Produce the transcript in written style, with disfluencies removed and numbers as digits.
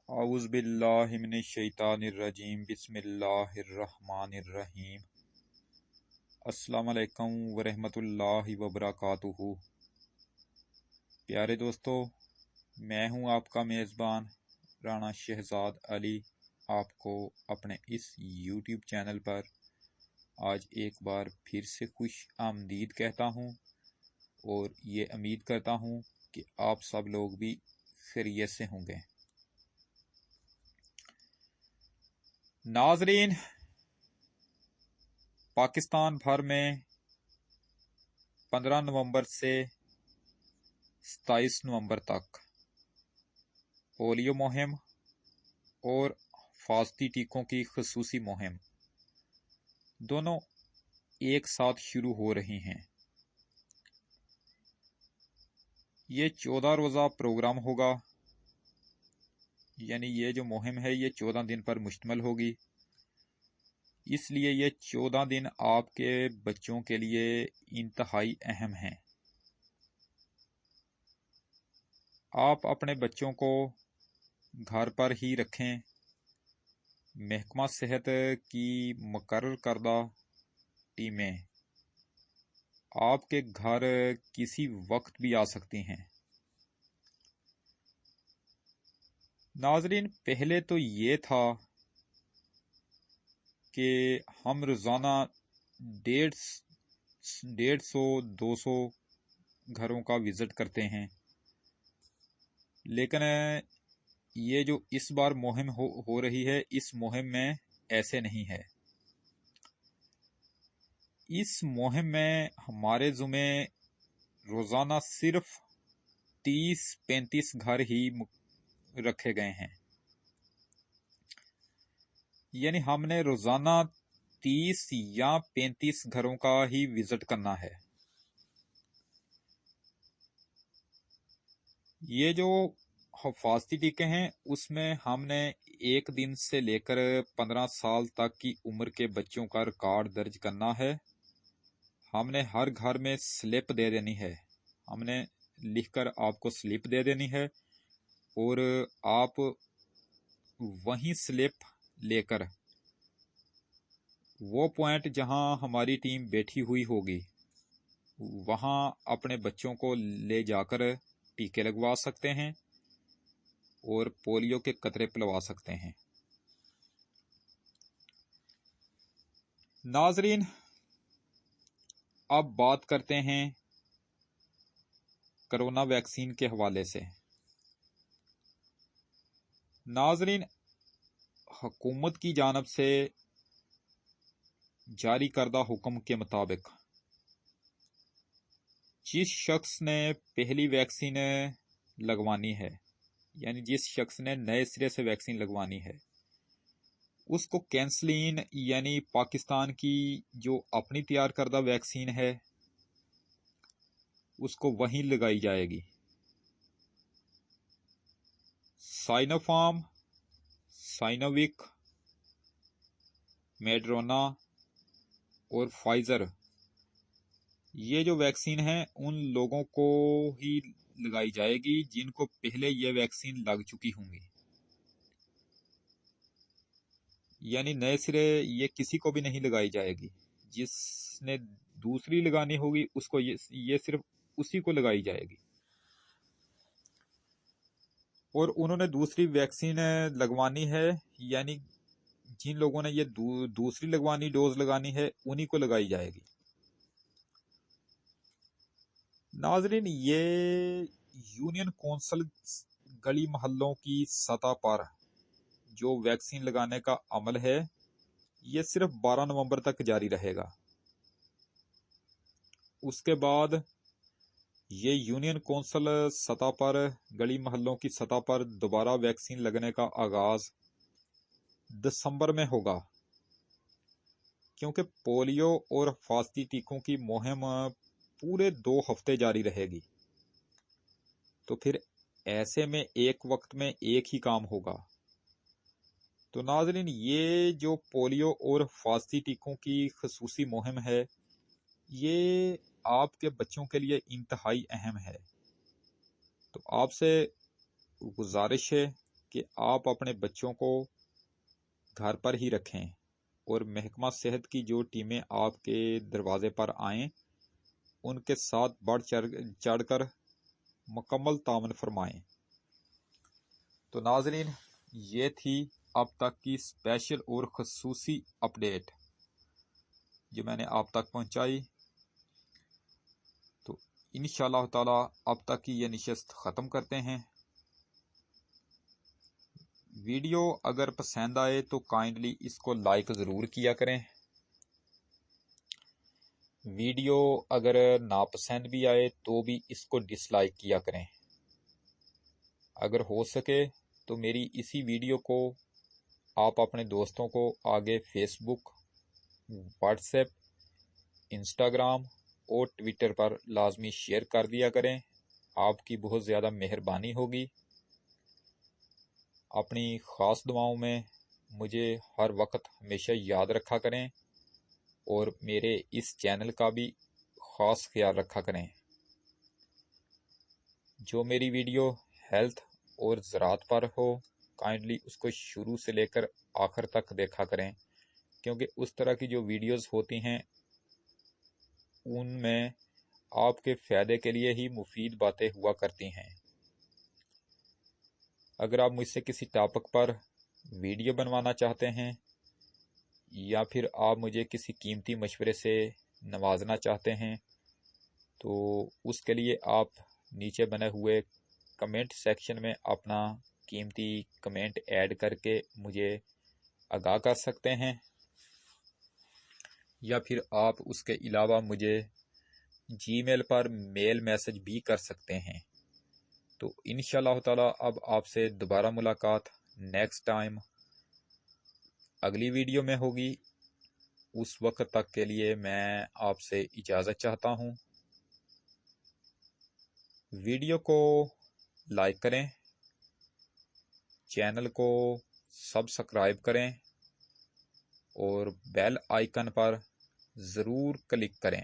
اعوذ باللہ من الشیطان الرجیم بسم اللہ الرحمن الرحیم السلام علیکم ورحمۃ اللہ وبرکاتہ۔ پیارے دوستو، میں ہوں آپ کا میزبان رانا شہزاد علی، آپ کو اپنے اس یوٹیوب چینل پر آج ایک بار پھر سے خوش آمدید کہتا ہوں اور یہ امید کرتا ہوں کہ آپ سب لوگ بھی خیریت سے ہوں گے۔ ناظرین، پاکستان بھر میں 15 نومبر سے 27 نومبر تک پولیو مہم اور حفاظتی ٹیکوں کی خصوصی مہم دونوں ایک ساتھ شروع ہو رہی ہیں۔ یہ 14 روزہ پروگرام ہوگا، یعنی یہ جو مہم ہے یہ 14 دن پر مشتمل ہوگی، اس لیے یہ 14 دن آپ کے بچوں کے لیے انتہائی اہم ہیں۔ آپ اپنے بچوں کو گھر پر ہی رکھیں۔ محکمہ صحت کی مقرر کردہ ٹیمیں آپ کے گھر کسی وقت بھی آ سکتی ہیں۔ ناظرین، پہلے تو یہ تھا کہ ہم روزانہ 150-200 گھروں کا وزٹ کرتے ہیں، لیکن یہ جو اس بار مہم ہو رہی ہے، اس مہم میں ایسے نہیں ہے۔ اس مہم میں ہمارے ذمہ روزانہ صرف 30-35 گھر ہی رکھے گئے ہیں، یعنی ہم نے روزانہ 30 یا 35 گھروں کا ہی وزٹ کرنا ہے۔ یہ جو حفاظتی ٹیکے ہیں اس میں ہم نے 1 دن سے لے کر 15 سال تک کی عمر کے بچوں کا ریکارڈ درج کرنا ہے۔ ہم نے ہر گھر میں سلپ دے دینی ہے، ہم نے لکھ کر آپ کو سلپ دے دینی ہے، اور آپ وہیں سلپ لے کر وہ پوائنٹ جہاں ہماری ٹیم بیٹھی ہوئی ہوگی وہاں اپنے بچوں کو لے جا کر ٹیکے لگوا سکتے ہیں اور پولیو کے قطرے پلوا سکتے ہیں۔ ناظرین، اب بات کرتے ہیں کرونا ویکسین کے حوالے سے۔ ناظرین، حکومت کی جانب سے جاری کردہ حکم کے مطابق جس شخص نے پہلی ویکسین لگوانی ہے، یعنی جس شخص نے نئے سرے سے ویکسین لگوانی ہے، اس کو کینسلین یعنی پاکستان کی جو اپنی تیار کردہ ویکسین ہے اس کو وہیں لگائی جائے گی۔ سائنو فارم، سائنووک، میڈرونا اور فائزر، یہ جو ویکسین ہیں ان لوگوں کو ہی لگائی جائے گی جن کو پہلے یہ ویکسین لگ چکی ہوں گی، یعنی نئے سرے یہ کسی کو بھی نہیں لگائی جائے گی۔ جس نے دوسری لگانی ہوگی اس کو یہ صرف اسی کو لگائی جائے گی، اور انہوں نے دوسری ویکسین لگوانی ہے، یعنی جن لوگوں نے یہ دوسری ڈوز لگانی ہے انہی کو لگائی جائے گی۔ ناظرین، یہ یونین کونسل گلی محلوں کی سطح پر جو ویکسین لگانے کا عمل ہے یہ صرف 12 نومبر تک جاری رہے گا۔ اس کے بعد یہ یونین کونسل سطح پر گلی محلوں کی سطح پر دوبارہ ویکسین لگنے کا آغاز دسمبر میں ہوگا، کیونکہ پولیو اور حفاظتی ٹیکوں کی مہم پورے 2 ہفتے جاری رہے گی، تو پھر ایسے میں ایک وقت میں ایک ہی کام ہوگا۔ تو ناظرین، یہ جو پولیو اور حفاظتی ٹیکوں کی خصوصی مہم ہے یہ آپ کے بچوں کے لیے انتہائی اہم ہے۔ تو آپ سے گزارش ہے کہ آپ اپنے بچوں کو گھر پر ہی رکھیں اور محکمہ صحت کی جو ٹیمیں آپ کے دروازے پر آئیں ان کے ساتھ بڑھ چڑھ کر مکمل تعاون فرمائیں۔ تو ناظرین، یہ تھی اب تک کی اسپیشل اور خصوصی اپڈیٹ جو میں نے آپ تک پہنچائی۔ تو انشاءاللہ تعالی اب تک کی یہ نشست ختم کرتے ہیں۔ ویڈیو اگر پسند آئے تو کائنڈلی اس کو لائک ضرور کیا کریں۔ ویڈیو اگر ناپسند بھی آئے تو بھی اس کو ڈس لائک کیا کریں۔ اگر ہو سکے تو میری اسی ویڈیو کو آپ اپنے دوستوں کو آگے فیس بک، واٹس ایپ، انسٹاگرام اور ٹویٹر پر لازمی شیئر کر دیا کریں۔ آپ کی بہت زیادہ مہربانی ہوگی۔ اپنی خاص دعاؤں میں مجھے ہر وقت ہمیشہ یاد رکھا کریں اور میرے اس چینل کا بھی خاص خیال رکھا کریں۔ جو میری ویڈیو ہیلتھ اور زراعت پر ہو کائنڈلی اس کو شروع سے لے کر آخر تک دیکھا کریں، کیونکہ اس طرح کی جو ویڈیوز ہوتی ہیں ان میں آپ کے فائدے کے لیے ہی مفید باتیں ہوا کرتی ہیں۔ اگر آپ مجھ سے کسی ٹاپک پر ویڈیو بنوانا چاہتے ہیں یا پھر آپ مجھے کسی قیمتی مشورے سے نوازنا چاہتے ہیں تو اس کے لیے آپ نیچے بنے ہوئے کمنٹ سیکشن میں اپنا قیمتی کمنٹ ایڈ کر کے مجھے آگاہ کر سکتے ہیں، یا پھر آپ اس کے علاوہ مجھے جی میل پر میل میسج بھی کر سکتے ہیں۔ تو انشاءاللہ تعالی اب آپ سے دوبارہ ملاقات نیکسٹ ٹائم اگلی ویڈیو میں ہوگی۔ اس وقت تک کے لیے میں آپ سے اجازت چاہتا ہوں۔ ویڈیو کو لائک کریں، چینل کو سبسکرائب کریں اور بیل آئیکن پر ضرور کلک کریں۔